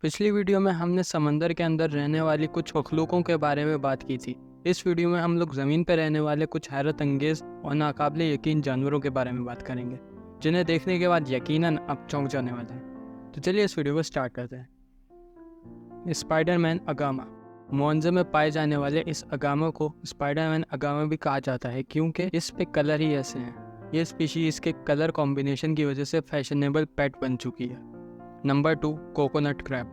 पिछली वीडियो में हमने समंदर के अंदर रहने वाली कुछ मखलूकों के बारे में बात की थी। इस वीडियो में हम लोग ज़मीन पर रहने वाले कुछ हैरत अंगेज़ और नाकाबिले यकीन जानवरों के बारे में बात करेंगे, जिन्हें देखने के बाद यकीनन आप चौंक जाने वाले हैं। तो चलिए इस वीडियो को स्टार्ट करते हैं। स्पाइडरमैन अगामा। मुआवजे में पाए जाने वाले इस अगामा को स्पाइडरमैन अगामा भी कहा जाता है, क्योंकि इस पे कलर ही ऐसे हैं। ये स्पीशीज़ के कलर कॉम्बिनेशन की वजह से फैशनेबल पेट बन चुकी है। Number 2, coconut crab.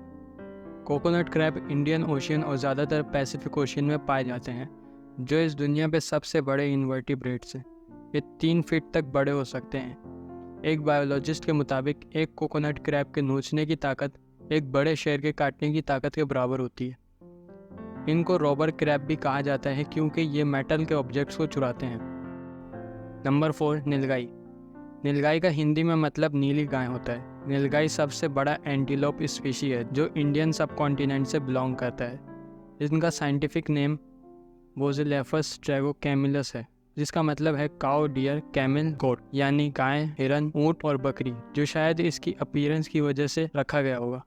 Coconut crab Indian ocean और ज़्यादातर पैसिफिक ओशियन में पाए जाते हैं, जो इस दुनिया पे सबसे बड़े इन्वर्टिब्रेट्स हैं। ये 3 फीट तक बड़े हो सकते हैं। एक बायोलॉजिस्ट के मुताबिक एक कोकोनट क्रैब के नोचने की ताकत एक बड़े शेर के काटने की ताकत के बराबर होती है। इनको रॉबर क्रैब भी कहा जाता है, क्योंकि ये मेटल के ऑब्जेक्ट्स को चुराते हैं। नंबर 4, नीलगाई। नीलगाई का हिंदी में मतलब नीली गाय होता है। नीलगाई सबसे बड़ा एंटीलोप स्पीशी है जो इंडियन सब कॉन्टिनेंट से बिलोंग करता है। इनका साइंटिफिक नेम बोजिलेफस ट्रैगोकैमिलस है, जिसका मतलब है काउ, डियर, कैमल, गोट, यानी गाय, हिरन, ऊंट और बकरी, जो शायद इसकी अपीयरेंस की वजह से रखा गया होगा।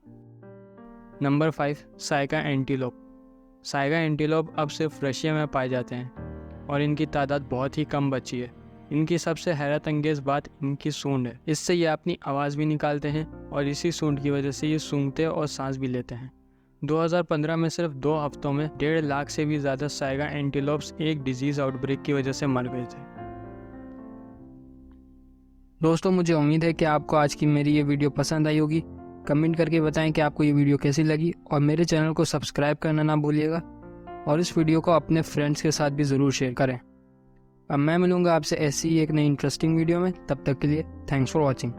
Number 5, Saika antelope. Saika antelope अब सिर्फ रशिया में पाए जाते हैं और इनकी तादाद बहुत ही कम बची है। इनकी सबसे हैरत अंगेज़ बात इनकी सूंड है। इससे ये अपनी आवाज़ भी निकालते हैं और इसी सूंड की वजह से ये सूंघते और सांस भी लेते हैं। 2015 में सिर्फ 2 हफ्तों में 1.5 लाख से भी ज़्यादा साइगा एंटीलोप्स एक डिजीज़ आउटब्रेक की वजह से मर गए थे। दोस्तों, मुझे उम्मीद है कि आपको आज की मेरी ये वीडियो पसंद आई होगी। कमेंट करके बताएं कि आपको ये वीडियो कैसी लगी और मेरे चैनल को सब्सक्राइब करना ना भूलिएगा और इस वीडियो को अपने फ्रेंड्स के साथ भी ज़रूर शेयर करें। अब मैं मिलूंगा आपसे ऐसी ही एक नई इंटरेस्टिंग वीडियो में। तब तक के लिए थैंक्स फॉर वॉचिंग।